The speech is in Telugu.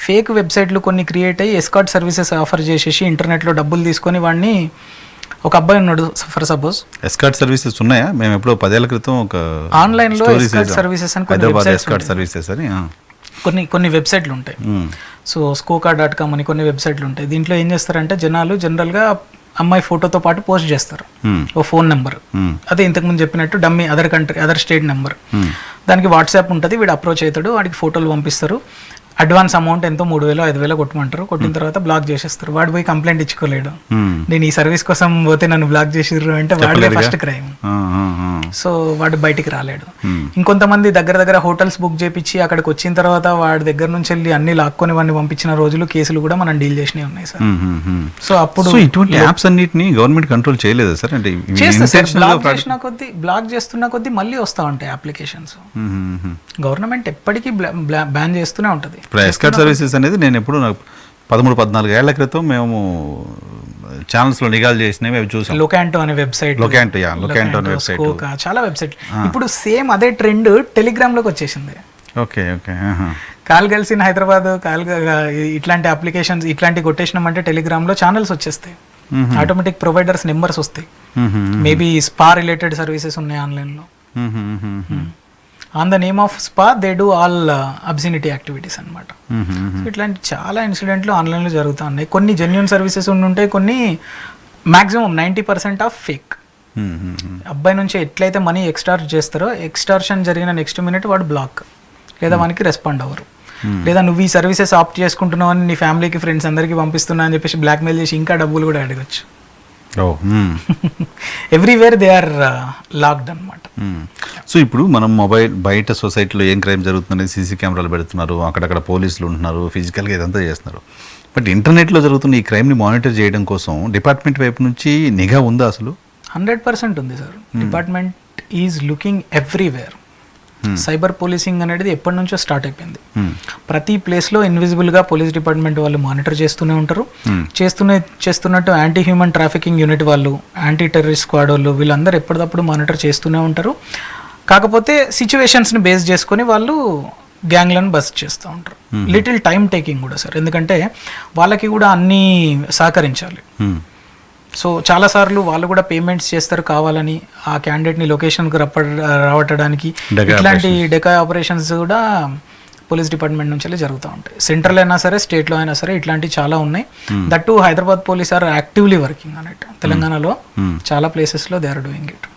ఫేక్ వెబ్సైట్లు కొన్ని క్రియేట్ అయ్యి ఎస్కార్ట్ సర్వీసెస్ ఆఫర్ చేసేసి ఇంటర్నెట్లో డబ్బులు తీసుకొని వాడిని, ఒక అబ్బాయి ఉన్నాడు ఫర్ సపోజ్. ఎస్కార్ట్ సర్వీసెస్ ఉన్నాయా? మేము ఎప్పుడో 10 ఏళ్ల క్రితం ఒక ఆన్లైన్లో ఎస్కార్ట్ సర్వీసెస్ అని హైదరాబాద్ ఎస్కార్ట్ సర్వీసెస్ అని కొన్ని వెబ్సైట్లు ఉంటాయి. సో స్కోకా.com అని కొన్ని వెబ్సైట్లు ఉంటాయి. దీంట్లో ఏం చేస్తారంటే జనాలు జనరల్గా అమ్మాయి ఫోటోతో పాటు పోస్ట్ చేస్తారు ఓ ఫోన్ నెంబర్, అదే ఇంతకుముందు చెప్పినట్టు డమ్మీ అదర్ స్టేట్ నెంబర్. దానికి వాట్సాప్ ఉంటుంది, వీడు అప్రోచ్ అవుతాడు, వాడికి ఫోటోలు పంపిస్తారు. అడ్వాన్స్ అమౌంట్ ఎంతో 3,000-5,000 కొట్టమంటారు. కొట్టిన తర్వాత బ్లాక్ చేసేస్తారు. వాడు పోయి కంప్లైంట్ ఇచ్చుకోలేడు. నేను ఈ సర్వీస్ కోసం పోతే నన్ను బ్లాక్ చేసిర్రు అంటే వాడే ఫస్ట్ క్రైమ్. సో వాడు బయటికి రాలేడు. ఇంకొంతమంది దగ్గర హోటల్స్ బుక్ చేపించి అక్కడికి వచ్చిన తర్వాత వాడి దగ్గర నుంచి వెళ్ళి అన్ని లాక్కొని వాడిని పంపించిన రోజులు, కేసులు కూడా మనం డీల్ చేసినవి ఉన్నాయి సార్. సో అప్పుడు ఇటువంటి యాప్స్ అన్నిటిని గవర్నమెంట్ కంట్రోల్ చేయలేదు సార్? అంటే బ్లాక్ చేస్తున్న కొద్దీ మళ్ళీ వస్తూ ఉంటాయి అప్లికేషన్స్. గవర్నమెంట్ ఎప్పటికీ బ్యాన్ చేస్తూనే ఉంటుంది. ఇప్పుడు ఎస్కార్ట్ సర్వీసెస్ అనేది నేను ఎప్పుడు నాకు 13-14 ఏళ్ల క్రితం మేము ఛానల్స్లో నిఘాలు చేసినవి అవి చూసాం. లొకాంటో అనే వెబ్సైట్, లొకాంటో అనే వెబ్సైట్, చాలా వెబ్సైట్. ఇప్పుడు సేమ్ అదే ట్రెండ్ టెలిగ్రామ్లోకి వచ్చేసింది. ఓకే. కాల్ కలిసిన హైదరాబాద్ ఇట్లాంటి అప్లికేషన్స్ ఇట్లాంటి కొట్టేసినాం అంటే టెలిగ్రామ్లో ఛానల్స్ వచ్చేస్తాయి, ఆటోమేటిక్ ప్రొవైడర్స్ నెంబర్స్ వస్తాయి. మేబీ స్పా రిలేటెడ్ సర్వీసెస్ ఉన్నాయి ఆన్లైన్లో. On the name of spa they do all అబ్సినిటీ activities అనమాట. ఇట్లాంటి చాలా ఇన్సిడెంట్లు ఆన్లైన్లో జరుగుతూ ఉన్నాయి. కొన్ని జెన్యూన్ సర్వీసెస్ ఉంటాయి, కొన్ని మ్యాక్సిమం 90% ఆఫ్ ఫేక్. అబ్బాయి నుంచి ఎట్లయితే మనీ ఎక్స్టార్ట్ చేస్తారో, ఎక్స్టార్షన్ జరిగిన నెక్స్ట్ మినిట్ వాడు బ్లాక్, లేదా మనకి రెస్పాండ్ అవ్వరు. లేదా నువ్వు ఈ సర్వీసెస్ ఆప్ట్ చేసుకుంటున్నావు అని నీ ఫ్యామిలీకి ఫ్రెండ్స్ అందరికీ పంపిస్తున్నా అని చెప్పేసి బ్లాక్మెయిల్ చేసి ఇంకా డబ్బులు కూడా అడగచ్చు. ఎవ్రీవేర్ దే ఆర్ లాక్డ్ అనమాట. సో ఇప్పుడు మనం మొబైల్ బయట సొసైటీలో ఏం క్రైమ్ జరుగుతుందని సీసీ కెమెరాలు పెడుతున్నారు, అక్కడక్కడ పోలీసులు ఉంటున్నారు, ఫిజికల్గా ఇదంతా చేస్తున్నారు. బట్ ఇంటర్నెట్లో జరుగుతున్న ఈ క్రైమ్ని మానిటర్ చేయడం కోసం డిపార్ట్మెంట్ వైపు నుంచి నిఘా ఉందా అసలు? 100% ఉంది sir. Department is looking everywhere. Cyber policing అనేది ఎప్పటి నుంచో స్టార్ట్ అయిపోయింది. ప్రతి ప్లేస్లో ఇన్విజిబుల్గా పోలీస్ డిపార్ట్మెంట్ వాళ్ళు మానిటర్ చేస్తూనే ఉంటారు. చేస్తున్నట్టు యాంటీ హ్యూమన్ ట్రాఫికింగ్ యూనిట్ వాళ్ళు, యాంటీ టెర్రరిస్ట్ స్క్వాడ్ వాళ్ళు, వీళ్ళందరూ ఎప్పటికప్పుడు మానిటర్ చేస్తూనే ఉంటారు. కాకపోతే సిచ్యువేషన్స్ని బేస్ చేసుకొని వాళ్ళు గ్యాంగ్లను బస్ట్ చేస్తూ ఉంటారు. లిటిల్ టైం టేకింగ్ కూడా సార్, ఎందుకంటే వాళ్ళకి కూడా అన్నీ సహకరించాలి. సో చాలాసార్లు వాళ్ళు కూడా పేమెంట్స్ చేస్తారు కావాలని, ఆ క్యాండిడేట్ని లొకేషన్కి రావడానికి. ఇట్లాంటి డెకాయ్ ఆపరేషన్స్ కూడా పోలీస్ డిపార్ట్మెంట్ నుంచి జరుగుతూ ఉంటాయి. సెంట్రల్ అయినా సరే, స్టేట్లో అయినా సరే, ఇట్లాంటివి చాలా ఉన్నాయి. That Hyderabad police are actively working అన్నట్టు. తెలంగాణలో చాలా ప్లేసెస్లో దే ఆర్ డూయింగ్ ఇట్.